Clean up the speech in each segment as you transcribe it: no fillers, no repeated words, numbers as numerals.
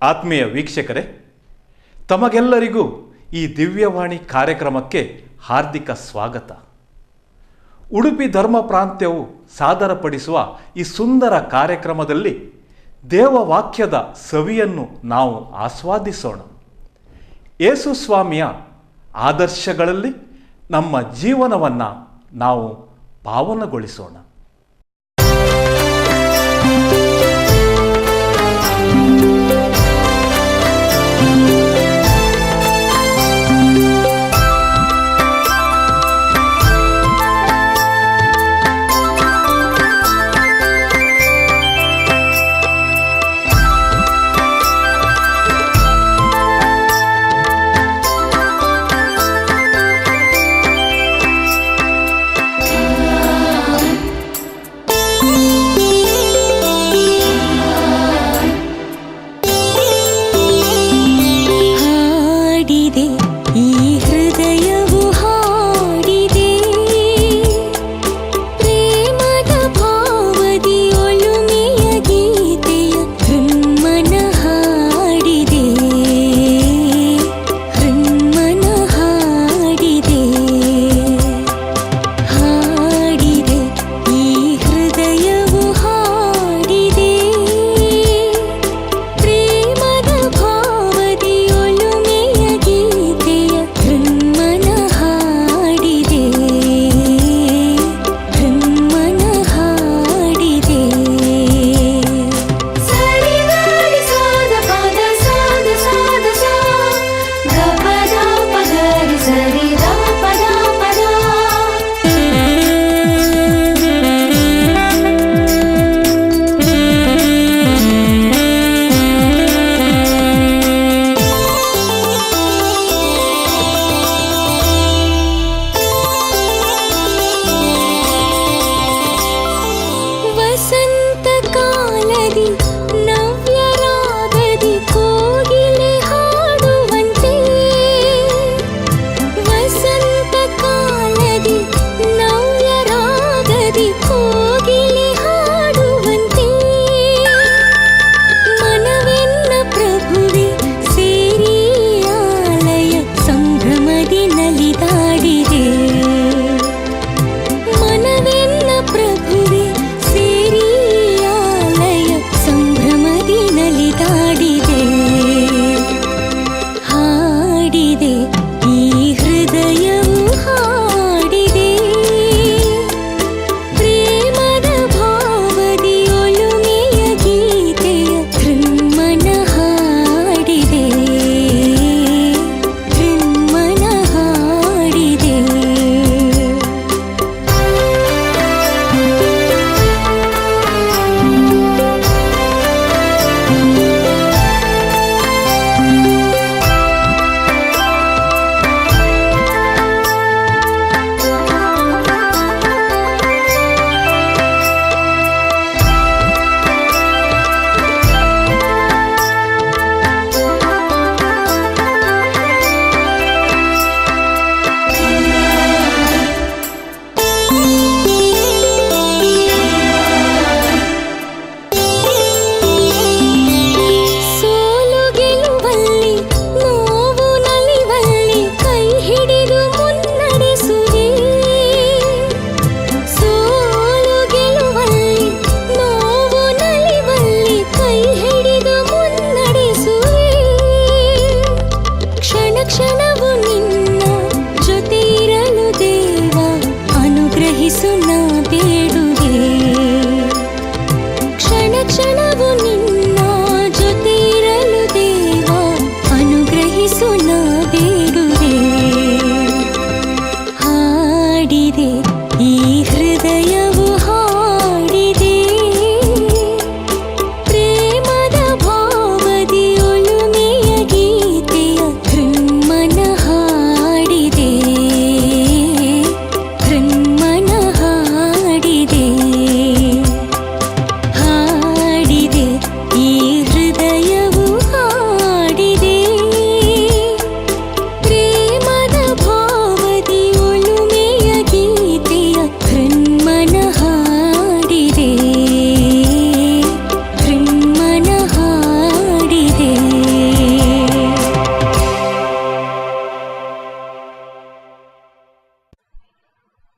ಆತ್ಮೀಯ ವೀಕ್ಷಕರೇ, ತಮಗೆಲ್ಲರಿಗೂ ಈ ದಿವ್ಯವಾಣಿ ಕಾರ್ಯಕ್ರಮಕ್ಕೆ ಹಾರ್ದಿಕ ಸ್ವಾಗತ. ಉಡುಪಿ ಧರ್ಮ ಪ್ರಾಂತ್ಯವು ಸಾದರಪಡಿಸುವ ಈ ಸುಂದರ ಕಾರ್ಯಕ್ರಮದಲ್ಲಿ ದೇವವಾಕ್ಯದ ಸವಿಯನ್ನು ನಾವು ಆಸ್ವಾದಿಸೋಣ. ಯೇಸು ಸ್ವಾಮಿಯ ಆದರ್ಶಗಳಲ್ಲಿ ನಮ್ಮ ಜೀವನವನ್ನು ನಾವು ಪಾವನಗೊಳಿಸೋಣ.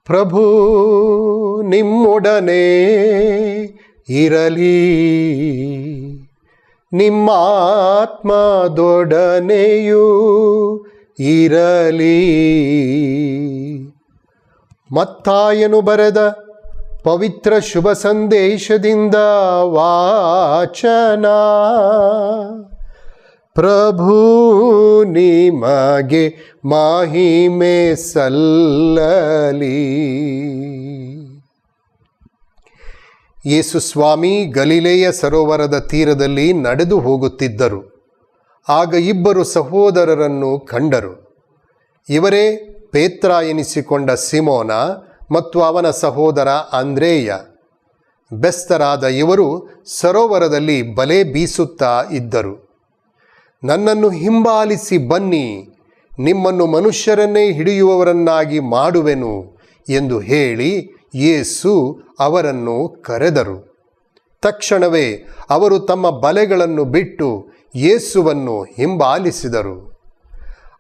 ಪ್ರಭು ನಿಮ್ಮೊಡನೆ ಇರಲಿ, ನಿಮ್ಮ ಆತ್ಮದೊಡನೆಯೂ ಇರಲಿ. ಮತ್ತಾಯನು ಬರೆದ ಪವಿತ್ರ ಶುಭ ಸಂದೇಶದಿಂದ ವಾಚನ. ಪ್ರಭು ನಿಮಗೆ ಮಹಿಮೆ ಸಲ್ಲಲಿ. ಯೇಸು ಸ್ವಾಮಿ ಗಲಿಲೆಯ ಸರೋವರದ ತೀರದಲ್ಲಿ ನಡೆದು ಹೋಗುತ್ತಿದ್ದರು. ಆಗ ಇಬ್ಬರು ಸಹೋದರರನ್ನು ಕಂಡರು. ಇವರೇ ಪೇತ್ರ ಎನಿಸಿಕೊಂಡ ಸಿಮೋನ ಮತ್ತು ಅವನ ಸಹೋದರ ಅಂದ್ರೇಯ. ಬೆಸ್ತರಾದ ಇವರು ಸರೋವರದಲ್ಲಿ ಬಲೆ ಬೀಸುತ್ತಾ ಇದ್ದರು. ನನ್ನನ್ನು ಹಿಂಬಾಲಿಸಿ ಬನ್ನಿ, ನಿಮ್ಮನ್ನು ಮನುಷ್ಯರನ್ನೇ ಹಿಡಿಯುವವರನ್ನಾಗಿ ಮಾಡುವೆನು ಎಂದು ಹೇಳಿ ಯೇಸು ಅವರನ್ನು ಕರೆದರು. ತಕ್ಷಣವೇ ಅವರು ತಮ್ಮ ಬಲೆಗಳನ್ನು ಬಿಟ್ಟು ಯೇಸುವನ್ನು ಹಿಂಬಾಲಿಸಿದರು.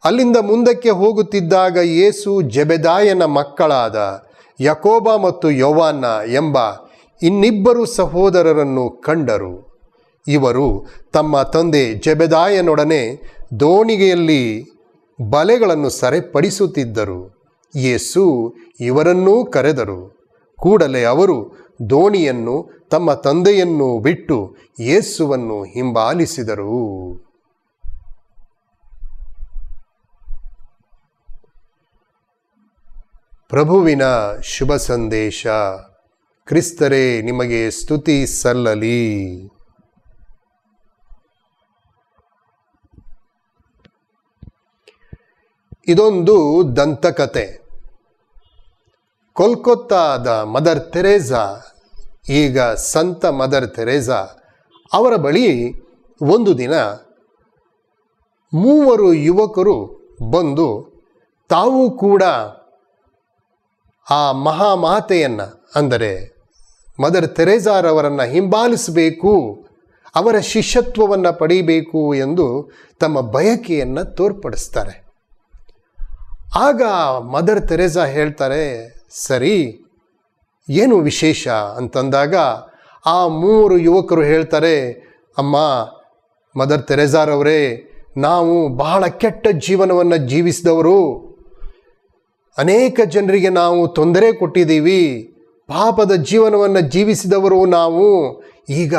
ಅಲ್ಲಿಂದ ಮುಂದಕ್ಕೆ ಹೋಗುತ್ತಿದ್ದಾಗ ಯೇಸು ಜೆಬೆದಾಯನ ಮಕ್ಕಳಾದ ಯಾಕೋಬ ಮತ್ತು ಯೋವಾನ ಎಂಬ ಇನ್ನಿಬ್ಬರು ಸಹೋದರರನ್ನು ಕಂಡರು. ಇವರು ತಮ್ಮ ತಂದೆ ಜೆಬೆದಾಯನೊಡನೆ ದೋಣಿಗೆಯಲ್ಲಿ ಬಲೆಗಳನ್ನು ಸರಿಪಡಿಸುತ್ತಿದ್ದರು. ಯೇಸು ಇವರನ್ನೂ ಕರೆದರು. ಕೂಡಲೇ ಅವರು ದೋಣಿಯನ್ನು ತಮ್ಮ ತಂದೆಯನ್ನು ಬಿಟ್ಟು ಯೇಸುವನ್ನು ಹಿಂಬಾಲಿಸಿದರು. ಪ್ರಭುವಿನ ಶುಭ ಸಂದೇಶ. ಕ್ರಿಸ್ತರೇ ನಿಮಗೆ ಸ್ತುತಿ ಸಲ್ಲಲಿ. ಇದೊಂದು ದಂತಕತೆ. ಕೋಲ್ಕತ್ತಾದ ಮದರ್ ತೆರೇಸಾ, ಈಗ ಸಂತ ಮದರ್ ತೆರೇಸಾ ಅವರ ಬಳಿ ಒಂದು ದಿನ 3 ಯುವಕರು ಬಂದು ತಾವು ಕೂಡ ಆ ಮಹಾಮಾತೆಯನ್ನು ಅಂದರೆ ಮದರ್ ತೆರೇಸಾರವರನ್ನು ಹಿಂಬಾಲಿಸಬೇಕು, ಅವರ ಶಿಷ್ಯತ್ವವನ್ನು ಪಡೀಬೇಕು ಎಂದು ತಮ್ಮ ಬಯಕೆಯನ್ನು ತೋರ್ಪಡಿಸ್ತಾರೆ. ಆಗ ಮದರ್ ತೆರೇಸಾ ಹೇಳ್ತಾರೆ, ಸರಿ, ಏನು ವಿಶೇಷ ಅಂತಂದಾಗ ಆ 3 ಯುವಕರು ಹೇಳ್ತಾರೆ, ಅಮ್ಮ ಮದರ್ ತೆರೇಸಾರವರೇ, ನಾವು ಬಹಳ ಕೆಟ್ಟ ಜೀವನವನ್ನು ಜೀವಿಸಿದವರು, ಅನೇಕ ಜನರಿಗೆ ನಾವು ತೊಂದರೆ ಕೊಟ್ಟಿದ್ದೀವಿ, ಪಾಪದ ಜೀವನವನ್ನು ಜೀವಿಸಿದವರು ನಾವು. ಈಗ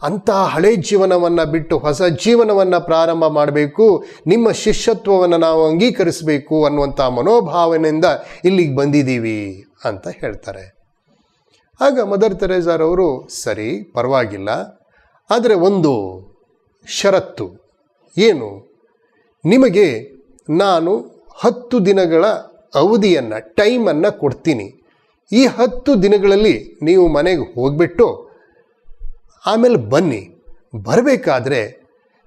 ಅಂಥ ಹಳೆ ಜೀವನವನ್ನು ಬಿಟ್ಟು ಹೊಸ ಜೀವನವನ್ನು ಪ್ರಾರಂಭ ಮಾಡಬೇಕು, ನಿಮ್ಮ ಶಿಷ್ಯತ್ವವನ್ನು ನಾವು ಅಂಗೀಕರಿಸಬೇಕು ಅನ್ನುವಂಥ ಮನೋಭಾವನೆಯಿಂದ ಇಲ್ಲಿಗೆ ಬಂದಿದ್ದೀವಿ ಅಂತ ಹೇಳ್ತಾರೆ. ಆಗ ಮದರ್ ತೆರೇಸಾರವರು, ಸರಿ ಪರವಾಗಿಲ್ಲ, ಆದರೆ ಒಂದು ಷರತ್ತು. ಏನು? ನಿಮಗೆ ನಾನು 10 ದಿನಗಳ ಅವಧಿಯನ್ನು, ಟೈಮನ್ನು ಕೊಡ್ತೀನಿ. ಈ 10 ದಿನಗಳಲ್ಲಿ ನೀವು ಮನೆಗೆ ಹೋಗಿಬಿಟ್ಟು ಆಮೇಲೆ ಬನ್ನಿ. ಬರಬೇಕಾದ್ರೆ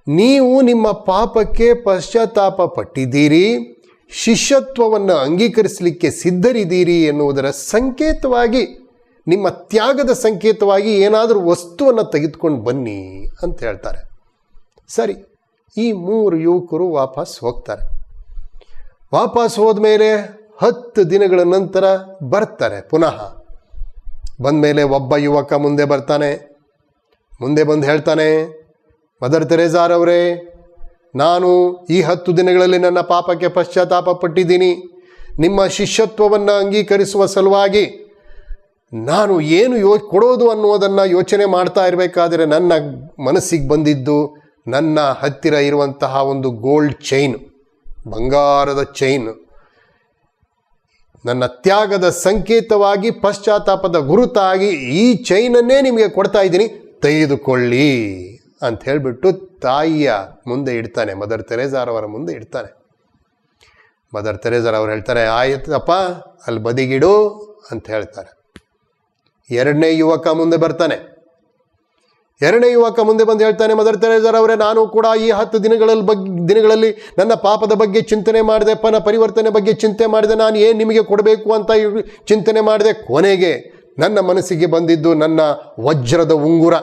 ನೀವು ನಿಮ್ಮ ಪಾಪಕ್ಕೆ ಪಶ್ಚಾತ್ತಾಪ ಪಟ್ಟಿದ್ದೀರಿ, ಶಿಷ್ಯತ್ವವನ್ನು ಅಂಗೀಕರಿಸಲಿಕ್ಕೆ ಸಿದ್ಧರಿದ್ದೀರಿ ಎನ್ನುವುದರ ಸಂಕೇತವಾಗಿ, ನಿಮ್ಮ ತ್ಯಾಗದ ಸಂಕೇತವಾಗಿ ಏನಾದರೂ ವಸ್ತುವನ್ನು ತೆಗೆದುಕೊಂಡು ಬನ್ನಿ ಅಂತ ಹೇಳ್ತಾರೆ. ಸರಿ, ಈ 3 ಯುವಕರು ವಾಪಸ್ ಹೋಗ್ತಾರೆ. ವಾಪಸ್ ಹೋದ್ಮೇಲೆ 10 ದಿನಗಳ ನಂತರ ಬರ್ತಾರೆ ಪುನಃ. ಬಂದಮೇಲೆ ಒಬ್ಬ ಯುವಕ ಮುಂದೆ ಬರ್ತಾನೆ. ಮುಂದೆ ಬಂದು ಹೇಳ್ತಾನೆ, ಮದರ್ ತೆರೇಸಾರವರೇ, ನಾನು ಈ 10 ದಿನಗಳಲ್ಲಿ ನನ್ನ ಪಾಪಕ್ಕೆ ಪಶ್ಚಾತ್ತಾಪ ಪಟ್ಟಿದ್ದೀನಿ. ನಿಮ್ಮ ಶಿಷ್ಯತ್ವವನ್ನು ಅಂಗೀಕರಿಸುವ ಸಲುವಾಗಿ ನಾನು ಏನು ಕೊಡೋದು ಅನ್ನೋದನ್ನು ಯೋಚನೆ ಮಾಡ್ತಾ ಇರಬೇಕಾದ್ರೆ ನನ್ನ ಮನಸ್ಸಿಗೆ ಬಂದಿದ್ದು ನನ್ನ ಹತ್ತಿರ ಇರುವಂತಹ ಒಂದು ಗೋಲ್ಡ್ ಚೈನ್, ಬಂಗಾರದ ಚೈನ್. ನನ್ನ ತ್ಯಾಗದ ಸಂಕೇತವಾಗಿ, ಪಶ್ಚಾತ್ತಾಪದ ಗುರುತಾಗಿ ಈ ಚೈನನ್ನೇ ನಿಮಗೆ ಕೊಡ್ತಾ ಇದ್ದೀನಿ, ತೆಗೆದುಕೊಳ್ಳಿ ಅಂತ ಹೇಳಿಬಿಟ್ಟು ತಾಯಿಯ ಮುಂದೆ ಇಡ್ತಾನೆ, ಮದರ್ ತೆರೇಸಾರವರ ಮುಂದೆ ಇಡ್ತಾನೆ. ಮದರ್ ತೆರೇಸಾರವರು ಹೇಳ್ತಾರೆ, ಆಯ್ತಪ್ಪ, ಅಲ್ಲಿ ಬದಿಗಿಡು ಅಂತ ಹೇಳ್ತಾರೆ. 2ನೇ ಯುವಕ ಮುಂದೆ ಬರ್ತಾನೆ. 2ನೇ ಯುವಕ ಮುಂದೆ ಬಂದು ಹೇಳ್ತಾನೆ, ಮದರ್ ತೆರೇಸಾರವರೇ, ನಾನು ಕೂಡ ಈ 10 ದಿನಗಳಲ್ಲಿ ನನ್ನ ಪಾಪದ ಬಗ್ಗೆ ಚಿಂತನೆ ಮಾಡಿದೆ, ಪರಿವರ್ತನೆ ಬಗ್ಗೆ ಚಿಂತೆ ಮಾಡಿದೆ, ನಾನು ಏನು ನಿಮಗೆ ಕೊಡಬೇಕು ಅಂತ ಚಿಂತನೆ ಮಾಡಿದೆ. ಕೊನೆಗೆ ನನ್ನ ಮನಸ್ಸಿಗೆ ಬಂದಿದ್ದು ನನ್ನ ವಜ್ರದ ಉಂಗುರ.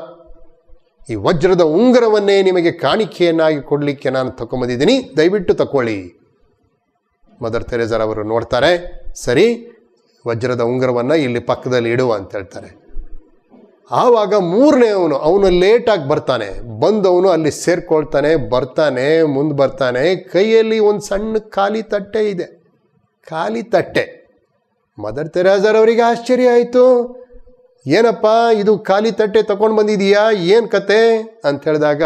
ಈ ವಜ್ರದ ಉಂಗುರವನ್ನೇ ನಿಮಗೆ ಕಾಣಿಕೆಯನ್ನಾಗಿ ಕೊಡಲಿಕ್ಕೆ ನಾನು ತಗೊಂಬಂದಿದ್ದೀನಿ, ದಯವಿಟ್ಟು ತಗೊಳ್ಳಿ. ಮದರ್ ತೆರೇಸಾರವರು ನೋಡ್ತಾರೆ, ಸರಿ, ವಜ್ರದ ಉಂಗುರವನ್ನು ಇಲ್ಲಿ ಪಕ್ಕದಲ್ಲಿ ಇಡು ಅಂತ ಹೇಳ್ತಾರೆ. ಆವಾಗ ಮೂರನೇ ಅವನು ಲೇಟಾಗಿ ಬರ್ತಾನೆ. ಬಂದವನು ಅಲ್ಲಿ ಸೇರ್ಕೊಳ್ತಾನೆ, ಮುಂದೆ ಬರ್ತಾನೆ. ಕೈಯಲ್ಲಿ ಒಂದು ಸಣ್ಣ ಖಾಲಿ ತಟ್ಟೆ ಇದೆ, ಖಾಲಿ ತಟ್ಟೆ. ಮದರ್ ತೆರೇಸಾರವರಿಗೆ ಆಶ್ಚರ್ಯ ಆಯಿತು. ಏನಪ್ಪ ಇದು ಖಾಲಿ ತಟ್ಟೆ ತಗೊಂಡು ಬಂದಿದೀಯಾ, ಏನು ಕತೆ ಅಂತ ಹೇಳಿದಾಗ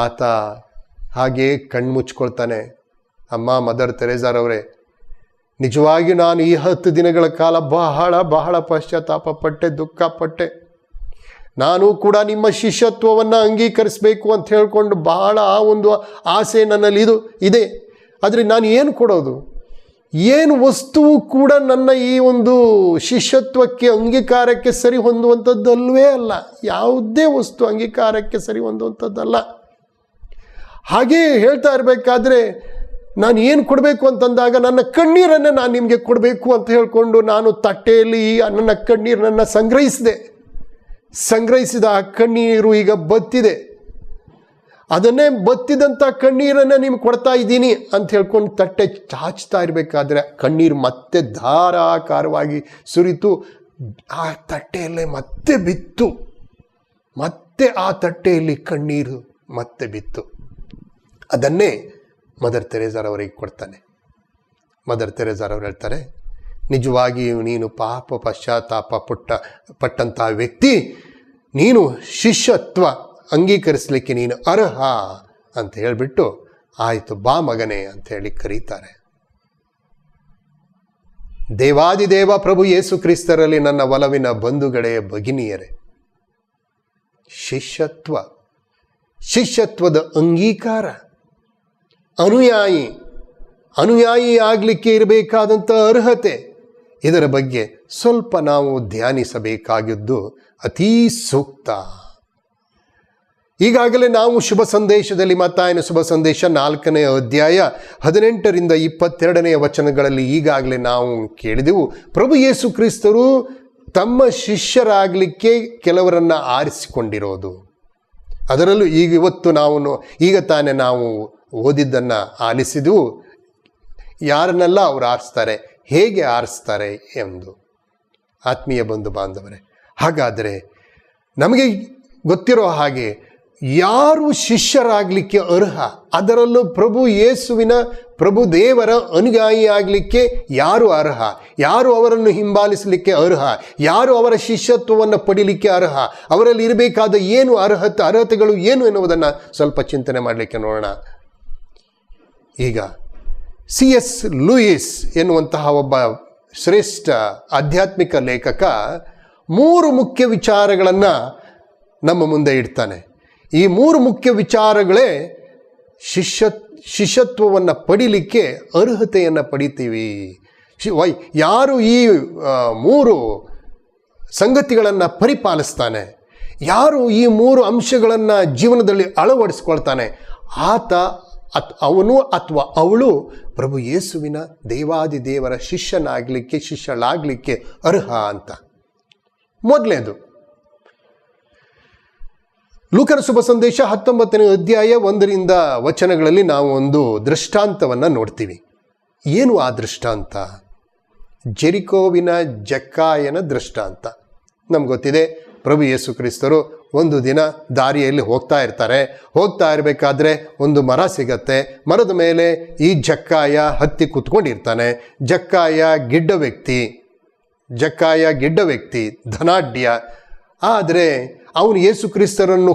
ಆತ ಹಾಗೆ ಕಣ್ಣು ಮುಚ್ಕೊಳ್ತಾನೆ. ಅಮ್ಮ ಮದರ್ ತೆರೇಸಾರವರೇ, ನಿಜವಾಗಿ ನಾನು ಈ 10 ದಿನಗಳ ಕಾಲ ಬಹಳ ಪಶ್ಚಾತ್ತಾಪ ಪಟ್ಟೆ, ದುಃಖಪಟ್ಟೆ. ನಾನು ಕೂಡ ನಿಮ್ಮ ಶಿಷ್ಯತ್ವವನ್ನು ಅಂಗೀಕರಿಸಬೇಕು ಅಂತ ಹೇಳ್ಕೊಂಡು ಬಹಳ ಒಂದು ಆಸೆ ನನ್ನಲ್ಲಿ ಇದೆ. ಆದರೆ ನಾನು ಏನು ಕೊಡೋದು, ಏನು ವಸ್ತುವು ಕೂಡ ನನ್ನ ಈ ಒಂದು ಶಿಷ್ಯತ್ವಕ್ಕೆ ಅಂಗೀಕಾರಕ್ಕೆ ಸರಿ ಹೊಂದುವಂಥದ್ದಲ್ವೇ ಅಲ್ಲ. ಯಾವುದೇ ವಸ್ತು ಅಂಗೀಕಾರಕ್ಕೆ ಸರಿ ಹೊಂದುವಂಥದ್ದಲ್ಲ. ಹಾಗೇ ಹೇಳ್ತಾ ಇರಬೇಕಾದ್ರೆ ನಾನು ಏನು ಕೊಡಬೇಕು ಅಂತಂದಾಗ ನನ್ನ ಕಣ್ಣೀರನ್ನು ನಾನು ನಿಮಗೆ ಕೊಡಬೇಕು ಅಂತ ಹೇಳಿಕೊಂಡು ನಾನು ತಟ್ಟೆಯಲ್ಲಿ ನನ್ನ ಕಣ್ಣೀರನ್ನು ಸಂಗ್ರಹಿಸಿದ ಆ ಕಣ್ಣೀರು ಈಗ ಬತ್ತಿದೆ. ಅದನ್ನೇ ಬತ್ತಿದಂಥ ಕಣ್ಣೀರನ್ನು ನಿಮ್ಗೆ ಕೊಡ್ತಾ ಇದ್ದೀನಿ ಅಂತ ಹೇಳ್ಕೊಂಡು ತಟ್ಟೆ ಚಾಚ್ತಾ ಇರಬೇಕಾದ್ರೆ ಕಣ್ಣೀರು ಮತ್ತೆ ಧಾರಾಕಾರವಾಗಿ ಸುರಿತು ಆ ತಟ್ಟೆಯಲ್ಲೇ ಮತ್ತೆ ಬಿತ್ತು. ಮತ್ತೆ ಆ ತಟ್ಟೆಯಲ್ಲಿ ಕಣ್ಣೀರು ಮತ್ತೆ ಬಿತ್ತು. ಅದನ್ನೇ ಮದರ್ ತೆರೇಸಾರವರಿಗೆ ಕೊಡ್ತಾನೆ. ಮದರ್ ತೆರೇಸಾರವ್ರು ಹೇಳ್ತಾರೆ, ನಿಜವಾಗಿಯೂ ನೀನು ಪಾಪ ಪಶ್ಚಾತ್ತಾಪ ಪಟ್ಟಂತಹ ವ್ಯಕ್ತಿ, ನೀನು ಶಿಷ್ಯತ್ವ ಅಂಗೀಕರಿಸಲಿಕ್ಕೆ ನೀನು ಅರ್ಹ ಅಂತ ಹೇಳಿಬಿಟ್ಟು ಆಯಿತು ಬಾ ಮಗನೇ ಅಂತ ಹೇಳಿ ಕರೀತಾರೆ. ದೇವಾದಿದೇವ ಪ್ರಭು ಯೇಸು ಕ್ರಿಸ್ತರಲ್ಲಿ ನನ್ನ ಒಲವಿನ ಬಂಧುಗಳೇ, ಭಗಿನಿಯರೇ, ಶಿಷ್ಯತ್ವದ ಅಂಗೀಕಾರ, ಅನುಯಾಯಿ ಆಗಲಿಕ್ಕೆ ಇರಬೇಕಾದಂಥ ಅರ್ಹತೆ, ಇದರ ಬಗ್ಗೆ ಸ್ವಲ್ಪ ನಾವು ಧ್ಯಾನಿಸಬೇಕಾಗಿದ್ದು ಅತೀ ಸೂಕ್ತ. ಈಗಾಗಲೇ ನಾವು ಶುಭ ಸಂದೇಶದಲ್ಲಿ, ಮತ್ತಾಯನ ಶುಭ ಸಂದೇಶ 4ನೇ ಅಧ್ಯಾಯ 18ರಿಂದ 22ನೇ ವಚನಗಳಲ್ಲಿ ಈಗಾಗಲೇ ನಾವು ಕೇಳಿದೆವು. ಪ್ರಭು ಯೇಸು ಕ್ರಿಸ್ತರು ತಮ್ಮ ಶಿಷ್ಯರಾಗಲಿಕ್ಕೆ ಕೆಲವರನ್ನು ಆರಿಸಿಕೊಂಡಿರೋದು. ಅದರಲ್ಲೂ ಈಗ ತಾನೇ ನಾವು ಓದಿದ್ದನ್ನು ಆಲಿಸಿದೆವು. ಯಾರನ್ನೆಲ್ಲ ಅವರು ಆರಿಸ್ತಾರೆ, ಹೇಗೆ ಆರಿಸ್ತಾರೆ ಎಂದು. ಆತ್ಮೀಯ ಬಂಧು ಬಾಂಧವರೇ, ಹಾಗಾದರೆ ನಮಗೆ ಗೊತ್ತಿರೋ ಹಾಗೆ ಯಾರು ಶಿಷ್ಯರಾಗಲಿಕ್ಕೆ ಅರ್ಹ, ಅದರಲ್ಲೂ ಪ್ರಭು ದೇವರ ಅನುಯಾಯಿ ಆಗಲಿಕ್ಕೆ ಯಾರು ಅರ್ಹ, ಯಾರು ಅವರನ್ನು ಹಿಂಬಾಲಿಸಲಿಕ್ಕೆ ಅರ್ಹ, ಯಾರು ಅವರ ಶಿಷ್ಯತ್ವವನ್ನು ಪಡೀಲಿಕ್ಕೆ ಅರ್ಹ, ಅವರಲ್ಲಿ ಇರಬೇಕಾದ ಏನು ಅರ್ಹತೆಗಳು ಏನು ಎನ್ನುವುದನ್ನು ಸ್ವಲ್ಪ ಚಿಂತನೆ ಮಾಡಲಿಕ್ಕೆ ನೋಡೋಣ. ಈಗ C.S. ಲೂಯಿಸ್ ಎನ್ನುವಂತಹ ಒಬ್ಬ ಶ್ರೇಷ್ಠ ಆಧ್ಯಾತ್ಮಿಕ ಲೇಖಕ 3 ಮುಖ್ಯ ವಿಚಾರಗಳನ್ನು ನಮ್ಮ ಮುಂದೆ ಇಡ್ತಾನೆ. ಈ 3 ಮುಖ್ಯ ವಿಚಾರಗಳೇ ಶಿಷ್ಯತ್ವವನ್ನು ಪಡೀಲಿಕ್ಕೆ ಅರ್ಹತೆಯನ್ನು ಪಡಿತೀವಿ. ಯಾರು ಈ 3 ಸಂಗತಿಗಳನ್ನು ಪರಿಪಾಲಿಸ್ತಾನೆ, ಯಾರು ಈ 3 ಅಂಶಗಳನ್ನು ಜೀವನದಲ್ಲಿ ಅಳವಡಿಸ್ಕೊಳ್ತಾನೆ, ಅವನು ಅಥವಾ ಅವಳು ಪ್ರಭು ಯೇಸುವಿನ ದೇವಾದಿದೇವರ ಶಿಷ್ಯಳಾಗಲಿಕ್ಕೆ ಅರ್ಹ ಅಂತ. ಮೊದಲನೇದು, ಲೂಕನ ಶುಭ ಸಂದೇಶ 19ನೇ ಅಧ್ಯಾಯ 1ರಿಂದ ವಚನಗಳಲ್ಲಿ ನಾವು ಒಂದು ದೃಷ್ಟಾಂತವನ್ನು ನೋಡ್ತೀವಿ. ಏನು ಆ ದೃಷ್ಟಾಂತ? ಜೆರಿಕೋವಿನ ಜಕ್ಕಾಯನ ದೃಷ್ಟಾಂತ. ನಮ್ಗೆ ಗೊತ್ತಿದೆ, ಪ್ರಭು ಯೇಸು ಕ್ರಿಸ್ತರು ಒಂದು ದಿನ ದಾರಿಯಲ್ಲಿ ಹೋಗ್ತಾ ಇರಬೇಕಾದ್ರೆ ಒಂದು ಮರ ಸಿಗತ್ತೆ. ಮರದ ಮೇಲೆ ಈ ಜಕ್ಕಾಯ ಹತ್ತಿ ಕೂತ್ಕೊಂಡಿರ್ತಾನೆ. ಜಕ್ಕಾಯ ಗಿಡ್ಡ ವ್ಯಕ್ತಿ, ಧನಾಢ್ಯ. ಆದರೆ ಅವನು ಯೇಸು ಕ್ರಿಸ್ತರನ್ನು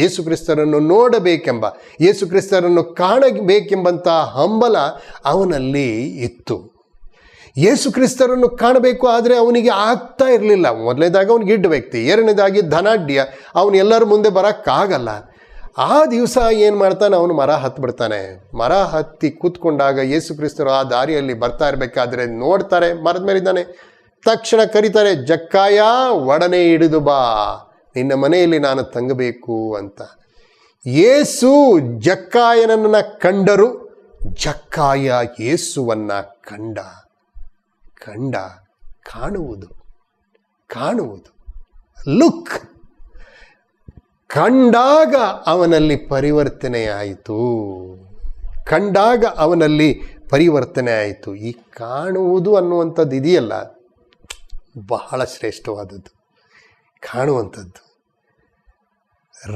ಯೇಸು ಕ್ರಿಸ್ತರನ್ನು ನೋಡಬೇಕೆಂಬ, ಯೇಸು ಕ್ರಿಸ್ತರನ್ನು ಕಾಣಬೇಕೆಂಬಂಥ ಹಂಬಲ ಅವನಲ್ಲಿ ಇತ್ತು. ಯೇಸು ಕ್ರಿಸ್ತರನ್ನು ಕಾಣಬೇಕು, ಆದರೆ ಅವನಿಗೆ ಆಗ್ತಾ ಇರಲಿಲ್ಲ. ಮೊದಲನೇದಾಗಿ ಅವನು ಗಿಡ್ಡ ವ್ಯಕ್ತಿ, ಎರಡನೇದಾಗಿ ಧನಾಢ್ಯ, ಅವನು ಎಲ್ಲರ ಮುಂದೆ ಬರೋಕ್ಕಾಗಲ್ಲ. ಆ ದಿವಸ ಏನು ಮಾಡ್ತಾನೆ, ಅವನು ಮರ ಹತ್ತಿಬಿಡ್ತಾನೆ. ಮರ ಹತ್ತಿ ಕೂತ್ಕೊಂಡಾಗ ಯೇಸು ಕ್ರಿಸ್ತರು ಆ ದಾರಿಯಲ್ಲಿ ಬರ್ತಾ ಇರಬೇಕಾದ್ರೆ ನೋಡ್ತಾರೆ, ಮರದ ಮೇಲಿದ್ದಾನೆ. ತಕ್ಷಣ ಕರೀತಾರೆ, ಜಕ್ಕಾಯ ಒಡನೆ ಹಿಡಿದು ಬಾ, ನಿನ್ನ ಮನೆಯಲ್ಲಿ ನಾನು ತಂಗಬೇಕು ಅಂತ. ಯೇಸು ಜಕ್ಕಾಯನನ್ನು ಕಂಡರು, ಜಕ್ಕಾಯ ಯೇಸುವನ್ನು ಕಾಣುವುದು ಲುಕ್ ಕಂಡಾಗ ಅವನಲ್ಲಿ ಪರಿವರ್ತನೆಯಾಯಿತು. ಕಂಡಾಗ ಅವನಲ್ಲಿ ಪರಿವರ್ತನೆ ಆಯಿತು. ಈ ಕಾಣುವುದು ಅನ್ನುವಂಥದ್ದು ಇದೆಯಲ್ಲ, ಬಹಳ ಶ್ರೇಷ್ಠವಾದದ್ದು. ಕಾಣುವಂಥದ್ದು.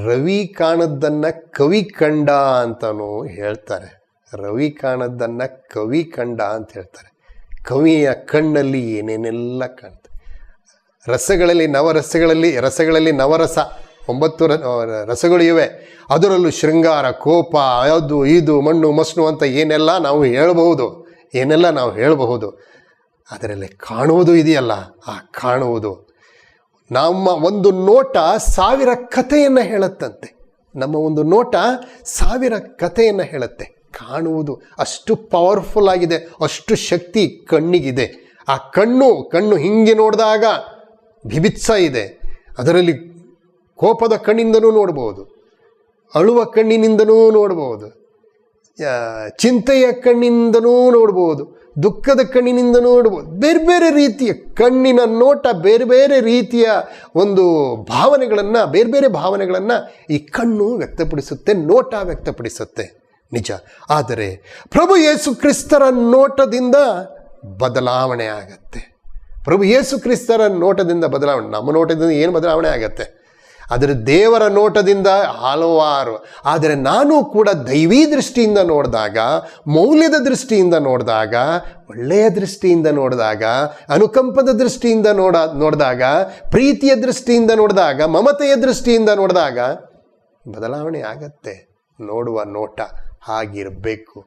ರವಿ ಕಾಣದ್ದನ್ನು ಕವಿ ಕಂಡ ಅಂತಲೂ ಹೇಳ್ತಾರೆ. ರವಿ ಕಾಣದ್ದನ್ನು ಕವಿ ಕಂಡ ಅಂತ ಹೇಳ್ತಾರೆ. ಕವಿಯ ಕಣ್ಣಲ್ಲಿ ಏನೇನೆಲ್ಲ ಕಾಣ್ತದೆ. ರಸಗಳಲ್ಲಿ ನವರಸ 9 ರಸಗಳು ಇವೆ. ಅದರಲ್ಲೂ ಶೃಂಗಾರ, ಕೋಪ, ಅದು ಇದು, ಮಣ್ಣು ಮಸ್ನು ಅಂತ ಏನೆಲ್ಲ ನಾವು ಹೇಳಬಹುದು. ಅದರಲ್ಲಿ ಕಾಣುವುದು ಇದೆಯಲ್ಲ, ಆ ಕಾಣುವುದು ನಮ್ಮ ಒಂದು ನೋಟ 1000 ಕಥೆಯನ್ನು ಹೇಳುತ್ತಂತೆ. ನಮ್ಮ ಒಂದು ನೋಟ 1000 ಕಥೆಯನ್ನು ಹೇಳುತ್ತೆ. ಕಾಣುವುದು ಅಷ್ಟು ಪವರ್ಫುಲ್ ಆಗಿದೆ, ಅಷ್ಟು ಶಕ್ತಿ ಕಣ್ಣಿಗಿದೆ. ಆ ಕಣ್ಣು ಹಿಂಗೆ ನೋಡಿದಾಗ ಬಿಭತ್ಸ ಇದೆ. ಅದರಲ್ಲಿ ಕೋಪದ ಕಣ್ಣಿಂದನೂ ನೋಡ್ಬೋದು, ಅಳುವ ಕಣ್ಣಿನಿಂದನೂ ನೋಡ್ಬೋದು, ಚಿಂತೆಯ ಕಣ್ಣಿನಿಂದನೂ ನೋಡ್ಬೋದು, ದುಃಖದ ಕಣ್ಣಿನಿಂದ ನೋಡ್ಬೋದು. ಬೇರೆ ಬೇರೆ ರೀತಿಯ ಕಣ್ಣಿನ ನೋಟ, ಬೇರೆ ಬೇರೆ ರೀತಿಯ ಒಂದು ಭಾವನೆಗಳನ್ನು ಈ ಕಣ್ಣು ವ್ಯಕ್ತಪಡಿಸುತ್ತೆ, ನೋಟ ವ್ಯಕ್ತಪಡಿಸುತ್ತೆ. ನಿಜ. ಆದರೆ ಪ್ರಭು ಯೇಸು ಕ್ರಿಸ್ತರ ನೋಟದಿಂದ ಬದಲಾವಣೆ ಆಗತ್ತೆ. ಪ್ರಭು ಯೇಸು ಕ್ರಿಸ್ತರ ನೋಟದಿಂದ ಬದಲಾವಣೆ. ನಮ್ಮ ನೋಟದಿಂದ ಏನು ಬದಲಾವಣೆ ಆಗತ್ತೆ? ಆದರೆ ದೇವರ ನೋಟದಿಂದ ಹಲವಾರು. ಆದರೆ ನಾನು ಕೂಡ ದೈವೀ ದೃಷ್ಟಿಯಿಂದ ನೋಡಿದಾಗ, ಮೌಲ್ಯದ ದೃಷ್ಟಿಯಿಂದ ನೋಡಿದಾಗ, ಒಳ್ಳೆಯ ದೃಷ್ಟಿಯಿಂದ ನೋಡಿದಾಗ, ಅನುಕಂಪದ ದೃಷ್ಟಿಯಿಂದ ನೋಡಿದಾಗ, ಪ್ರೀತಿಯ ದೃಷ್ಟಿಯಿಂದ ನೋಡಿದಾಗ, ಮಮತೆಯ ದೃಷ್ಟಿಯಿಂದ ನೋಡಿದಾಗ ಬದಲಾವಣೆ ಆಗತ್ತೆ. ನೋಡುವ ನೋಟ ಹಾಗಿರಬೇಕು.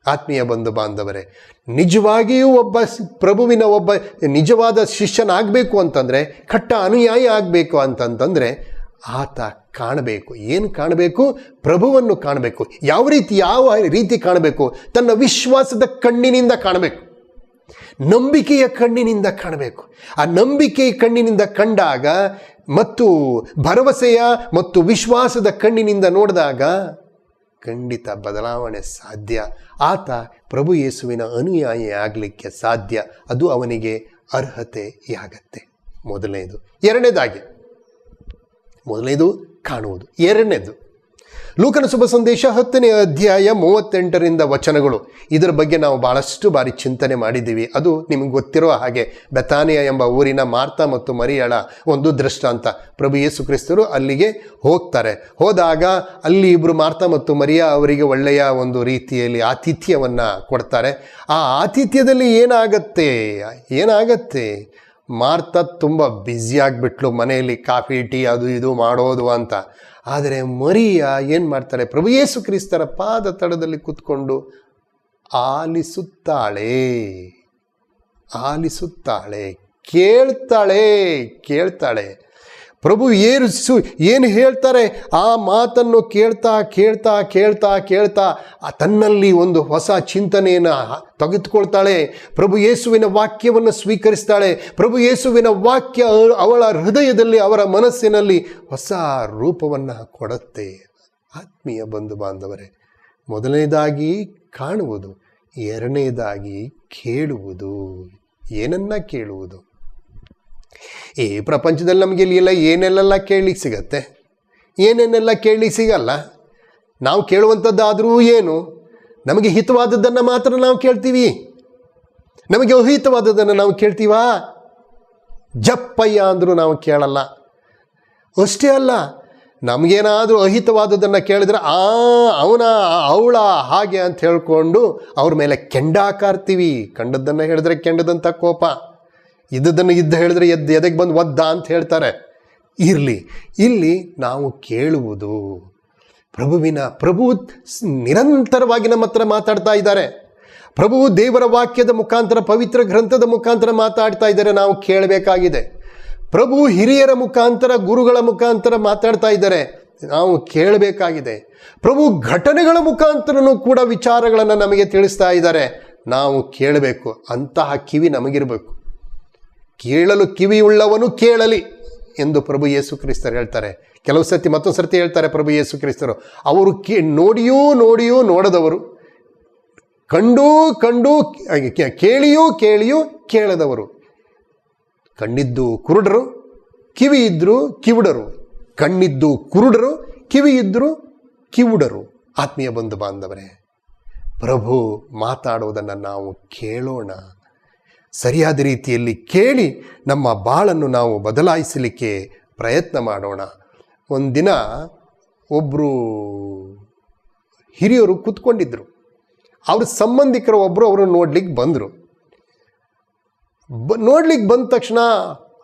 ಆತ್ಮೀಯ ಬಂಧು ಬಾಂಧವರೇ, ನಿಜವಾಗಿಯೂ ಪ್ರಭುವಿನ ಒಬ್ಬ ನಿಜವಾದ ಶಿಷ್ಯನಾಗಬೇಕು ಅಂತಂದರೆ, ಕಟ್ಟ ಅನುಯಾಯಿ ಆಗಬೇಕು ಅಂತಂತಂದರೆ ಆತ ಕಾಣಬೇಕು. ಏನು ಕಾಣಬೇಕು? ಪ್ರಭುವನ್ನು ಕಾಣಬೇಕು. ಯಾವ ರೀತಿ ಕಾಣಬೇಕು? ತನ್ನ ವಿಶ್ವಾಸದ ಕಣ್ಣಿನಿಂದ ಕಾಣಬೇಕು, ನಂಬಿಕೆಯ ಕಣ್ಣಿನಿಂದ ಕಾಣಬೇಕು. ಆ ನಂಬಿಕೆಯ ಕಣ್ಣಿನಿಂದ ಕಂಡಾಗ ಮತ್ತು ಭರವಸೆಯ ಮತ್ತು ವಿಶ್ವಾಸದ ಕಣ್ಣಿನಿಂದ ನೋಡಿದಾಗ ಖಂಡಿತ ಬದಲಾವಣೆ ಸಾಧ್ಯ. ಆತ ಪ್ರಭು ಯೇಸುವಿನ ಅನುಯಾಯಿ ಆಗಲಿಕ್ಕೆ ಸಾಧ್ಯ. ಅದು ಅವನಿಗೆ ಅರ್ಹತೆಯಾಗತ್ತೆ. ಮೊದಲನೇದು ಕಾಣುವುದು. ಎರಡನೇದು ಲೂಕನ ಶುಭ ಸಂದೇಶ 10ನೇ ಅಧ್ಯಾಯ 38ರಿಂದ ವಚನಗಳು. ಇದರ ಬಗ್ಗೆ ನಾವು ಭಾಳಷ್ಟು ಬಾರಿ ಚಿಂತನೆ ಮಾಡಿದ್ದೀವಿ. ಅದು ನಿಮಗೆ ಗೊತ್ತಿರುವ ಹಾಗೆ ಬೆತಾನಿಯ ಎಂಬ ಊರಿನ ಮಾರ್ತಾ ಮತ್ತು ಮರಿಯಳ ಒಂದು ದೃಷ್ಟಾಂತ. ಪ್ರಭು ಯೇಸು ಕ್ರಿಸ್ತರು ಅಲ್ಲಿಗೆ ಹೋದಾಗ ಅಲ್ಲಿ ಇಬ್ಬರು ಮಾರ್ತಾ ಮತ್ತು ಮರಿಯಾ ಅವರಿಗೆ ಒಳ್ಳೆಯ ಒಂದು ರೀತಿಯಲ್ಲಿ ಆತಿಥ್ಯವನ್ನು ಕೊಡ್ತಾರೆ. ಆ ಆತಿಥ್ಯದಲ್ಲಿ ಏನಾಗತ್ತೆ? ಮಾರ್ತಾ ತುಂಬ ಬ್ಯುಸಿಯಾಗಿಬಿಟ್ಲು ಮನೆಯಲ್ಲಿ ಕಾಫಿ ಟೀ ಅದು ಇದು ಮಾಡೋದು ಅಂತ. ಆದರೆ ಮರಿಯಾ ಏನು ಮಾಡ್ತಾಳೆ? ಪ್ರಭು ಯೇಸು ಕ್ರಿಸ್ತರ ಪಾದ ತಳದಲ್ಲಿ ಕೂತ್ಕೊಂಡು ಆಲಿಸುತ್ತಾಳೆ, ಕೇಳ್ತಾಳೆ. ಪ್ರಭು ಯೇಸು ಏನು ಹೇಳ್ತಾರೆ ಆ ಮಾತನ್ನು ಕೇಳ್ತಾ ತನ್ನಲ್ಲಿ ಒಂದು ಹೊಸ ಚಿಂತನೆಯನ್ನು ತೆಗೆದುಕೊಳ್ತಾಳೆ. ಪ್ರಭು ಯೇಸುವಿನ ವಾಕ್ಯವನ್ನು ಸ್ವೀಕರಿಸ್ತಾಳೆ. ಪ್ರಭು ಯೇಸುವಿನ ವಾಕ್ಯ ಅವಳ ಹೃದಯದಲ್ಲಿ, ಅವರ ಮನಸ್ಸಿನಲ್ಲಿ ಹೊಸ ರೂಪವನ್ನು ಕೊಡುತ್ತೆ. ಆತ್ಮೀಯ ಬಂಧು ಬಾಂಧವರೇ, ಮೊದಲನೇದಾಗಿ ಕಾಣುವುದು, ಎರಡನೇದಾಗಿ ಕೇಳುವುದು. ಏನನ್ನ ಕೇಳುವುದು? ಈ ಪ್ರಪಂಚದಲ್ಲಿ ನಮಗೆ ಏನೆಲ್ಲ ಕೇಳಲಿಕ್ಕೆ ಸಿಗತ್ತೆ, ಏನೇನೆಲ್ಲ ಕೇಳಲಿಕ್ಕೆ ಸಿಗಲ್ಲ. ನಾವು ಕೇಳುವಂಥದ್ದಾದರೂ ಏನು? ನಮಗೆ ಹಿತವಾದದ್ದನ್ನು ಮಾತ್ರ ನಾವು ಕೇಳ್ತೀವಿ, ನಮಗೆ ಅಹಿತವಾದದ್ದನ್ನು ನಾವು ಕೇಳ್ತೀವಾ? ಜಪ್ಪಯ್ಯ ಅಂದರೂ ನಾವು ಕೇಳಲ್ಲ. ಅಷ್ಟೇ ಅಲ್ಲ, ನಮಗೇನಾದರೂ ಅಹಿತವಾದದ್ದನ್ನು ಕೇಳಿದ್ರೆ ಅವಳ ಹಾಗೆ ಅಂತ ಹೇಳ್ಕೊಂಡು ಅವ್ರ ಮೇಲೆ ಕೆಂಡಾಕಾರ್ತೀವಿ. ಕಂಡದ್ದನ್ನು ಹೇಳಿದ್ರೆ ಕೆಂಡದಂಥ ಕೋಪ, ಇದ್ದದನ್ನು ಹೇಳಿದ್ರೆ ಎದೆಗೆ ಬಂದು ಒದ್ದ ಅಂತ ಹೇಳ್ತಾರೆ. ಇಲ್ಲಿ ನಾವು ಕೇಳುವುದು. ಪ್ರಭು ನಿರಂತರವಾಗಿ ನಮ್ಮ ಹತ್ರ ಮಾತಾಡ್ತಾ ಇದ್ದಾರೆ. ಪ್ರಭು ದೇವರ ವಾಕ್ಯದ ಮುಖಾಂತರ, ಪವಿತ್ರ ಗ್ರಂಥದ ಮುಖಾಂತರ ಮಾತಾಡ್ತಾ ಇದ್ದಾರೆ. ನಾವು ಕೇಳಬೇಕಾಗಿದೆ. ಪ್ರಭು ಹಿರಿಯರ ಮುಖಾಂತರ, ಗುರುಗಳ ಮುಖಾಂತರ ಮಾತಾಡ್ತಾ ಇದ್ದಾರೆ. ನಾವು ಕೇಳಬೇಕಾಗಿದೆ. ಪ್ರಭು ಘಟನೆಗಳ ಮುಖಾಂತರನೂ ಕೂಡ ವಿಚಾರಗಳನ್ನು ನಮಗೆ ತಿಳಿಸ್ತಾ ಇದ್ದಾರೆ. ನಾವು ಕೇಳಬೇಕು. ಅಂತಹ ಕಿವಿ ನಮಗಿರಬೇಕು. ಕೇಳಲು ಕಿವಿಯುಳ್ಳವನು ಕೇಳಲಿ ಎಂದು ಪ್ರಭು ಯೇಸು ಕ್ರಿಸ್ತರು ಹೇಳ್ತಾರೆ. ಕೆಲವು ಸತಿ ಮತ್ತೊಂದು ಸರ್ತಿ ಹೇಳ್ತಾರೆ ಪ್ರಭು ಯೇಸು ಕ್ರಿಸ್ತರು. ಅವರು ನೋಡಿಯೂ ನೋಡದವರು, ಕಂಡೂ ಕೇಳಿಯೂ ಕೇಳದವರು, ಕಣ್ಣಿದ್ದು ಕುರುಡರು, ಕಿವಿ ಇದ್ದರೂ ಕಿವುಡರು, ಕಣ್ಣಿದ್ದು ಕುರುಡರು, ಕಿವಿ ಇದ್ದರೂ ಕಿವುಡರು. ಆತ್ಮೀಯ ಬಂಧು ಬಾಂಧವರೇ, ಪ್ರಭು ಮಾತಾಡೋದನ್ನು ನಾವು ಕೇಳೋಣ. ಸರಿಯಾದ ರೀತಿಯಲ್ಲಿ ಕೇಳಿ ನಮ್ಮ ಬಾಳನ್ನು ನಾವು ಬದಲಾಯಿಸಲಿಕ್ಕೆ ಪ್ರಯತ್ನ ಮಾಡೋಣ. ಒಂದಿನ ಒಬ್ಬರು ಹಿರಿಯರು ಕೂತ್ಕೊಂಡಿದ್ದರು. ಅವ್ರ ಸಂಬಂಧಿಕರು ಒಬ್ಬರು ಅವರನ್ನು ನೋಡ್ಲಿಕ್ಕೆ ಬಂದರು. ನೋಡ್ಲಿಕ್ಕೆ ಬಂದ ತಕ್ಷಣ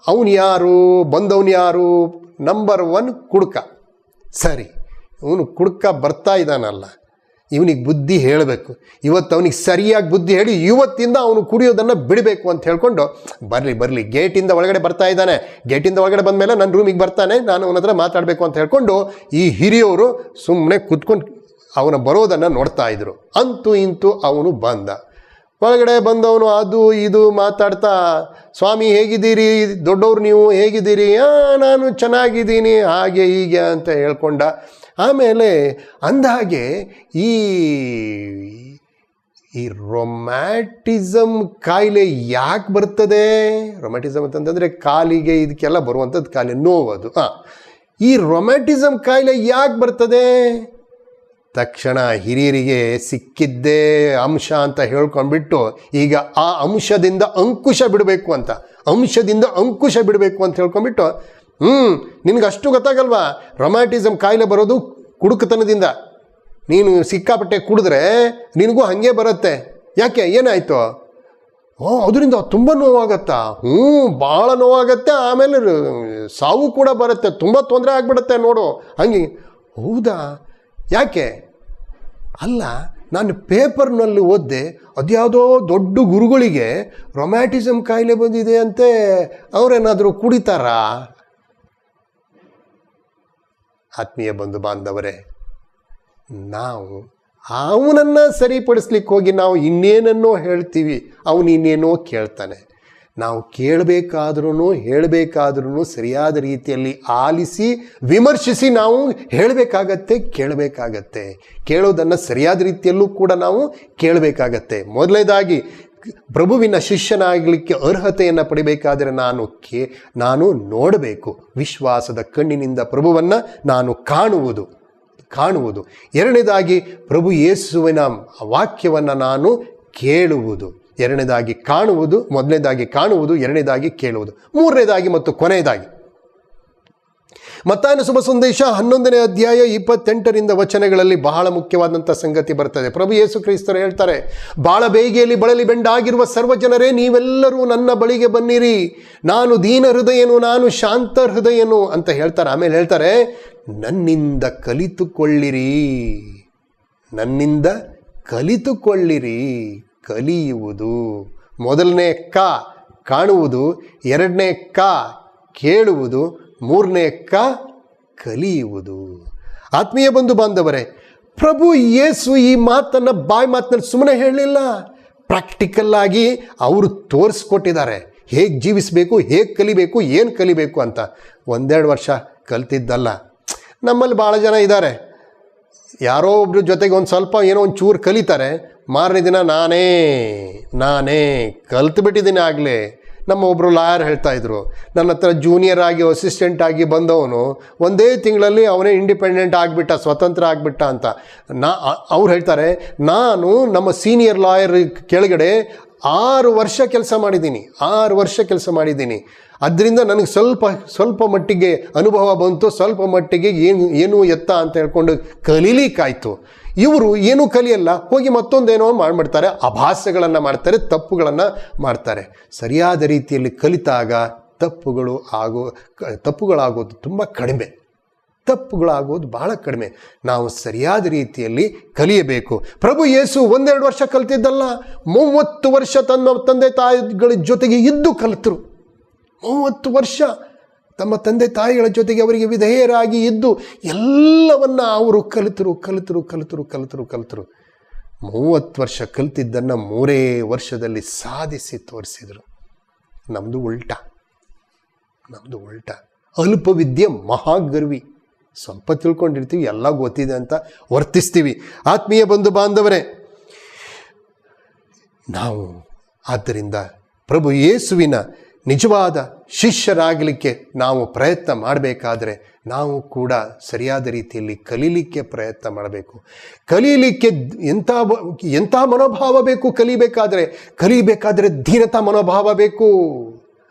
ಅವನು ಯಾರು, ಬಂದವನು ಯಾರು? ನಂಬರ್ 1 ಕುಡುಕ. ಸರಿ, ಇವನು ಕುಡುಕ ಬರ್ತಾ ಇದ್ದಾನಲ್ಲ, ಇವನಿಗೆ ಬುದ್ಧಿ ಹೇಳಬೇಕು. ಇವತ್ತು ಅವನಿಗೆ ಸರಿಯಾಗಿ ಬುದ್ಧಿ ಹೇಳಿ ಇವತ್ತಿಂದ ಅವನು ಕುಡಿಯೋದನ್ನು ಬಿಡಬೇಕು ಅಂತ ಹೇಳ್ಕೊಂಡು, ಬರಲಿ ಗೇಟಿಂದ ಒಳಗಡೆ ಬರ್ತಾ ಇದ್ದಾನೆ, ಗೇಟಿಂದ ಒಳಗಡೆ ಬಂದ ಮೇಲೆ ನನ್ನ ರೂಮಿಗೆ ಬರ್ತಾನೆ, ನಾನು ಅವನ ಹತ್ರ ಮಾತಾಡಬೇಕು ಅಂತ ಹೇಳ್ಕೊಂಡು ಈ ಹಿರಿಯವರು ಸುಮ್ಮನೆ ಕೂತ್ಕೊಂಡು ಅವನ ಬರೋದನ್ನು ನೋಡ್ತಾ ಇದ್ರು. ಅಂತೂ ಇಂತೂ ಅವನು ಬಂದ. ಒಳಗಡೆ ಬಂದವನು ಅದು ಇದು ಮಾತಾಡ್ತಾ, ಸ್ವಾಮಿ ಹೇಗಿದ್ದೀರಿ, ದೊಡ್ಡವರು ನೀವು ಹೇಗಿದ್ದೀರಿ? ನಾನು ಚೆನ್ನಾಗಿದ್ದೀನಿ, ಹಾಗೆ ಹೀಗೆ ಅಂತ ಹೇಳ್ಕೊಂಡ. ಆಮೇಲೆ ಅಂದಹಾಗೆ ಈ ರೊಮ್ಯಾಟಿಸಮ್ ಕಾಯಿಲೆ ಯಾಕೆ ಬರ್ತದೆ? ರೊಮ್ಯಾಟಿಸಮ್ ಅಂತಂದರೆ ಕಾಲಿಗೆ ಇದಕ್ಕೆಲ್ಲ ಬರುವಂಥದ್ದು ಕಾಯಿಲೆ, ನೋವದು. ಈ ರೊಮ್ಯಾಟಿಸಮ್ ಕಾಯಿಲೆ ಯಾಕೆ ಬರ್ತದೆ? ತಕ್ಷಣ ಹಿರಿಯರಿಗೆ ಸಿಕ್ಕಿದ್ದೇ ಅಂಶ ಅಂತ ಹೇಳ್ಕೊಂಡ್ಬಿಟ್ಟು ಈಗ ಆ ಅಂಶದಿಂದ ಅಂಕುಶ ಬಿಡಬೇಕು ಅಂತ ಹೇಳ್ಕೊಂಡ್ಬಿಟ್ಟು, ನಿನಗೆ ಅಷ್ಟು ಗೊತ್ತಾಗಲ್ವಾ? ರೊಮ್ಯಾಟಿಸಮ್ ಕಾಯಿಲೆ ಬರೋದು ಕುಡುಕತನದಿಂದ. ನೀನು ಸಿಕ್ಕಾಪಟ್ಟೆ ಕುಡಿದ್ರೆ ನಿನಗೂ ಹಾಗೆ ಬರುತ್ತೆ. ಯಾಕೆ, ಏನಾಯಿತು? ಅದರಿಂದ ತುಂಬ ನೋವಾಗತ್ತಾ? ಭಾಳ ನೋವಾಗತ್ತೆ, ಆಮೇಲೆ ಸಾವು ಕೂಡ ಬರುತ್ತೆ, ತುಂಬ ತೊಂದರೆ ಆಗಿಬಿಡುತ್ತೆ ನೋಡು. ಹಂಗೆ. ಹೌದಾ? ಯಾಕೆ? ಅಲ್ಲ, ನಾನು ಪೇಪರ್ನಲ್ಲಿ ಓದಿದೆ, ಅದ್ಯಾವುದೋ ದೊಡ್ಡ ಗುರುಗಳಿಗೆ ರೊಮ್ಯಾಟಿಸಮ್ ಕಾಯಿಲೆ ಬಂದಿದೆ ಅಂತೆ, ಅವರೇನಾದರೂ ಕುಡಿತಾರಾ? ಆತ್ಮೀಯ ಬಂಧು ಬಾಂಧವರೇ, ನಾವು ಅವನನ್ನು ಸರಿಪಡಿಸ್ಲಿಕ್ಕೆ ಹೋಗಿ ನಾವು ಇನ್ನೇನನ್ನೋ ಹೇಳ್ತೀವಿ, ಅವನು ಇನ್ನೇನೋ ಕೇಳ್ತಾನೆ. ನಾವು ಹೇಳಬೇಕಾದ್ರೂ ಸರಿಯಾದ ರೀತಿಯಲ್ಲಿ ಆಲಿಸಿ ವಿಮರ್ಶಿಸಿ ನಾವು ಕೇಳಬೇಕಾಗತ್ತೆ. ಕೇಳೋದನ್ನು ಸರಿಯಾದ ರೀತಿಯಲ್ಲೂ ಕೂಡ ನಾವು ಕೇಳಬೇಕಾಗತ್ತೆ. ಮೊದಲನೇದಾಗಿ ಪ್ರಭುವಿನ ಶಿಷ್ಯನಾಗಲಿಕ್ಕೆ ಅರ್ಹತೆಯನ್ನು ಪಡಿಬೇಕಾದರೆ ನಾನು ನೋಡಬೇಕು. ವಿಶ್ವಾಸದ ಕಣ್ಣಿನಿಂದ ಪ್ರಭುವನ್ನು ನಾನು ಕಾಣುವುದು. ಎರಡನೇದಾಗಿ ಪ್ರಭು ಯೇಸುವಿನ ವಾಕ್ಯವನ್ನು ನಾನು ಕೇಳುವುದು. ಮೊದಲನೇದಾಗಿ ಕಾಣುವುದು, ಎರಡನೇದಾಗಿ ಕೇಳುವುದು, ಮೂರನೇದಾಗಿ ಮತ್ತು ಕೊನೆಯದಾಗಿ ಮತ್ತಾಯನ ಶುಭ ಸಂದೇಶ 11ನೇ ಅಧ್ಯಾಯ 28ರಿಂದ ವಚನಗಳಲ್ಲಿ ಬಹಳ ಮುಖ್ಯವಾದಂಥ ಸಂಗತಿ ಬರ್ತದೆ. ಪ್ರಭು ಯೇಸು ಕ್ರಿಸ್ತರು ಹೇಳ್ತಾರೆ, ಬಾಳ ಬೇಗೆಯಲ್ಲಿ ಬಳಲಿ ಬೆಂಡಾಗಿರುವ ಸರ್ವ ಜನರೇ, ನೀವೆಲ್ಲರೂ ನನ್ನ ಬಳಿಗೆ ಬನ್ನಿರಿ, ನಾನು ದೀನ ಹೃದಯನು, ನಾನು ಶಾಂತ ಹೃದಯನು ಅಂತ ಹೇಳ್ತಾರೆ. ಆಮೇಲೆ ಹೇಳ್ತಾರೆ, ನನ್ನಿಂದ ಕಲಿತುಕೊಳ್ಳಿರಿ. ಕಲಿಯುವುದು. ಮೊದಲನೇ ಕಾಣುವುದು, ಎರಡನೇ ಕೇಳುವುದು, ಮೂರನೇ ಕಲಿಯುವುದು. ಆತ್ಮೀಯ ಬಂಧು ಬಾಂಧವರೇ, ಪ್ರಭು ಯೇಸು ಈ ಮಾತನ್ನು ಮಾತಿನಲ್ಲಿ ಸುಮ್ಮನೆ ಹೇಳಲಿಲ್ಲ. ಪ್ರಾಕ್ಟಿಕಲ್ ಆಗಿ ಅವರು ತೋರಿಸ್ಕೊಟ್ಟಿದ್ದಾರೆ, ಹೇಗೆ ಜೀವಿಸಬೇಕು, ಹೇಗೆ ಕಲಿಬೇಕು, ಏನು ಕಲಿಬೇಕು ಅಂತ. 1-2 ವರ್ಷ ಕಲ್ತಿದ್ದಲ್ಲ. ನಮ್ಮಲ್ಲಿ ಭಾಳ ಜನ ಇದ್ದಾರೆ, ಯಾರೋ ಒಬ್ರ ಜೊತೆಗೆ ಒಂದು ಸ್ವಲ್ಪ ಏನೋ ಒಂದು ಚೂರು ಕಲಿತಾರೆ, ಮಾರನೇ ದಿನ ನಾನೇ ಕಲ್ತ್ಬಿಟ್ಟಿದ್ದೀನಿ ಆಗಲೇ. ನಮ್ಮ ಒಬ್ಬರು ಲಾಯರ್ ಹೇಳ್ತಾಯಿದ್ರು, ನನ್ನ ಹತ್ರ ಜೂನಿಯರ್ ಆಗಿ ಅಸಿಸ್ಟೆಂಟ್ ಆಗಿ ಬಂದವನು ಒಂದೇ ತಿಂಗಳಲ್ಲಿ ಅವನೇ ಇಂಡಿಪೆಂಡೆಂಟ್ ಆಗಿಬಿಟ್ಟ, ಸ್ವತಂತ್ರ ಆಗಿಬಿಟ್ಟ ಅಂತ. ಅವ್ರು ಹೇಳ್ತಾರೆ, ನಾನು ನಮ್ಮ ಸೀನಿಯರ್ ಲಾಯರ್ ಕೆಳಗಡೆ 6 ವರ್ಷ ಕೆಲಸ ಮಾಡಿದ್ದೀನಿ. ಅದರಿಂದ ನನಗೆ ಸ್ವಲ್ಪ ಮಟ್ಟಿಗೆ ಅನುಭವ ಬಂತು, ಸ್ವಲ್ಪ ಮಟ್ಟಿಗೆ ಏನು ಎತ್ತ ಅಂತ ಹೇಳ್ಕೊಂಡು ಕಲೀಲಿಕ್ಕಾಯ್ತು. ಇವರು ಏನೂ ಕಲಿಯಲ್ಲ, ಹೋಗಿ ಮತ್ತೊಂದೇನೋ ಮಾಡಿಬಿಡ್ತಾರೆ, ಅಭಾಸಗಳನ್ನು ಮಾಡ್ತಾರೆ, ತಪ್ಪುಗಳನ್ನು ಮಾಡ್ತಾರೆ. ಸರಿಯಾದ ರೀತಿಯಲ್ಲಿ ಕಲಿತಾಗ ತಪ್ಪುಗಳಾಗೋದು ತುಂಬ ಕಡಿಮೆ. ಬಹಳ ಕಡಿಮೆ. ನಾವು ಸರಿಯಾದ ರೀತಿಯಲ್ಲಿ ಕಲಿಯಬೇಕು. ಪ್ರಭು ಯೇಸು 1-2 ವರ್ಷ ಕಲಿತಿದ್ದಲ್ಲ, 30 ವರ್ಷ ತನ್ನ ತಂದೆ ತಾಯಿಗಳ ಜೊತೆಗೆ ಇದ್ದು ಕಲಿತರು. 30 ವರ್ಷ ತಮ್ಮ ತಂದೆ ತಾಯಿಗಳ ಜೊತೆಗೆ ಅವರಿಗೆ ವಿಧೇಯರಾಗಿ ಇದ್ದು ಎಲ್ಲವನ್ನ ಅವರು ಕಲಿತರು. 30 ವರ್ಷ ಕಲಿತಿದ್ದನ್ನು 3 ವರ್ಷದಲ್ಲಿ ಸಾಧಿಸಿ ತೋರಿಸಿದರು. ನಮ್ಮದು ಉಲ್ಟಾ. ಅಲ್ಪ ವಿದ್ಯೆ ಮಹಾಗರ್ವಿ. ಸ್ವಲ್ಪ ತಿಳ್ಕೊಂಡಿರ್ತೀವಿ, ಎಲ್ಲ ಗೊತ್ತಿದೆ ಅಂತ ವರ್ತಿಸ್ತೀವಿ. ಆತ್ಮೀಯ ಬಂಧು ಬಾಂಧವರೇ, ನಾವು ಆದ್ದರಿಂದ ಪ್ರಭು ಯೇಸುವಿನ ನಿಜವಾದ ಶಿಷ್ಯರಾಗಲಿಕ್ಕೆ ನಾವು ಪ್ರಯತ್ನ ಮಾಡಬೇಕಾದ್ರೆ ನಾವು ಕೂಡ ಸರಿಯಾದ ರೀತಿಯಲ್ಲಿ ಕಲೀಲಿಕ್ಕೆ ಪ್ರಯತ್ನ ಮಾಡಬೇಕು. ಕಲೀಲಿಕ್ಕೆ ಎಂಥ ಮನೋಭಾವ ಬೇಕು? ಕಲಿಬೇಕಾದ್ರೆ ದೀನತಾ ಮನೋಭಾವ ಬೇಕು.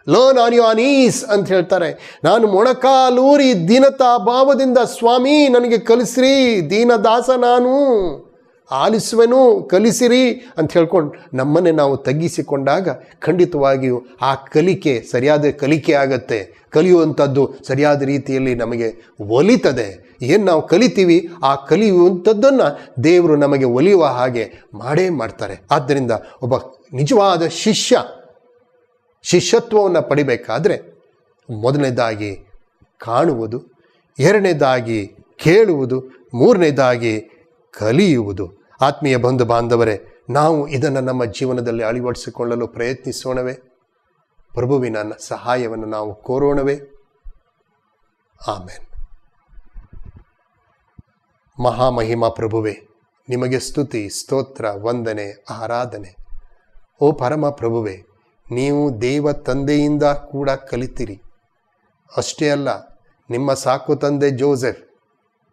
ಲರ್ನ್ ಆನ್ ಯುವರ್ ನೀಸ್ ಅಂತ ಹೇಳ್ತಾರೆ. ನಾನು ಮೊಣಕಾಲೂರಿ ದೀನತಾ ಭಾವದಿಂದ, ಸ್ವಾಮಿ ನನಗೆ ಕಲಿಸ್ರಿ, ದೀನದಾಸ ನಾನು, ಆಲಿಸುವೆನು, ಕಲಿಸಿರಿ ಅಂತ ಹೇಳ್ಕೊಂಡು ನಮ್ಮನ್ನೇ ನಾವು ತಗ್ಗಿಸಿಕೊಂಡಾಗ ಖಂಡಿತವಾಗಿಯೂ ಆ ಕಲಿಕೆ ಸರಿಯಾದ ಕಲಿಕೆ ಆಗತ್ತೆ. ಕಲಿಯುವಂಥದ್ದು ಸರಿಯಾದ ರೀತಿಯಲ್ಲಿ ನಮಗೆ ಒಲಿತದೆ. ಏನು ನಾವು ಕಲಿತೀವಿ ಆ ಕಲಿಯುವಂಥದ್ದನ್ನು ದೇವರು ನಮಗೆ ಒಲಿಯುವ ಹಾಗೆ ಮಾಡೇ ಮಾಡ್ತಾರೆ. ಆದ್ದರಿಂದ ಒಬ್ಬ ನಿಜವಾದ ಶಿಷ್ಯತ್ವವನ್ನು ಪಡಿಬೇಕಾದ್ರೆ ಮೊದಲನೇದಾಗಿ ಕಾಣುವುದು, ಎರಡನೇದಾಗಿ ಕೇಳುವುದು, ಮೂರನೇದಾಗಿ ಕಲಿಯುವುದು. ಆತ್ಮೀಯ ಬಂಧು ಬಾಂಧವರೇ, ನಾವು ಇದನ್ನು ನಮ್ಮ ಜೀವನದಲ್ಲಿ ಅಳವಡಿಸಿಕೊಳ್ಳಲು ಪ್ರಯತ್ನಿಸೋಣವೇ? ಪ್ರಭುವಿನ ಸಹಾಯವನ್ನು ನಾವು ಕೋರೋಣವೇ? ಆಮೇನ್. ಮಹಾಮಹಿಮಾ ಪ್ರಭುವೇ, ನಿಮಗೆ ಸ್ತುತಿ, ಸ್ತೋತ್ರ, ವಂದನೆ, ಆರಾಧನೆ. ಓ ಪರಮ ಪ್ರಭುವೇ, ನೀವು ದೇವ ತಂದೆಯಿಂದ ಕೂಡ ಕಲಿತಿರಿ. ಅಷ್ಟೇ ಅಲ್ಲ, ನಿಮ್ಮ ಸಾಕು ತಂದೆ ಜೋಸೆಫ್,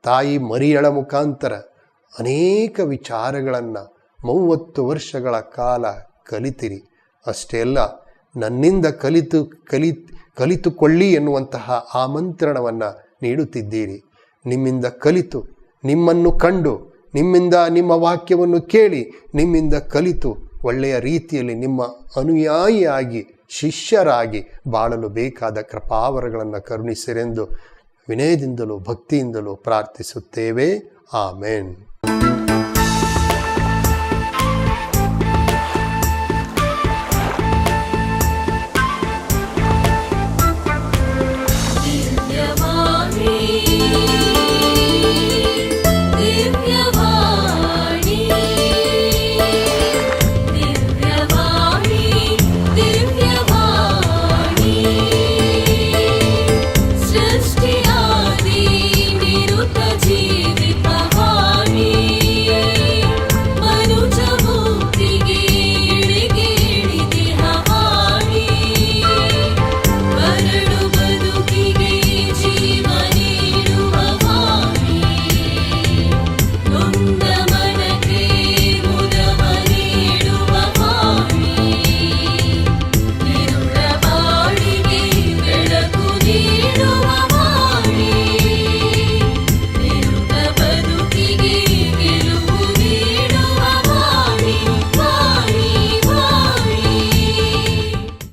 ತಾಯಿ ಮರಿಯಳ ಮುಖಾಂತರ ಅನೇಕ ವಿಚಾರಗಳನ್ನು 30 ವರ್ಷಗಳ ಕಾಲ ಕಲಿತಿರಿ. ಅಷ್ಟೇ ಅಲ್ಲ, ನನ್ನಿಂದ ಕಲಿತುಕೊಳ್ಳಿ ಎನ್ನುವಂತಹ ಆಮಂತ್ರಣವನ್ನು ನೀಡುತ್ತಿದ್ದೀರಿ. ನಿಮ್ಮಿಂದ ಕಲಿತು, ನಿಮ್ಮನ್ನು ಕಂಡು, ನಿಮ್ಮಿಂದ ನಿಮ್ಮ ವಾಕ್ಯವನ್ನು ಕೇಳಿ, ನಿಮ್ಮಿಂದ ಕಲಿತು ಒಳ್ಳೆಯ ರೀತಿಯಲ್ಲಿ ನಿಮ್ಮ ಅನುಯಾಯಿಯಾಗಿ, ಶಿಷ್ಯರಾಗಿ ಬಾಳಲು ಬೇಕಾದ ಕೃಪಾವರಗಳನ್ನು ಕರುಣಿಸಿರೆಂದು ವಿನಯದಿಂದಲೂ ಭಕ್ತಿಯಿಂದಲೂ ಪ್ರಾರ್ಥಿಸುತ್ತೇವೆ. ಆಮೇನ್.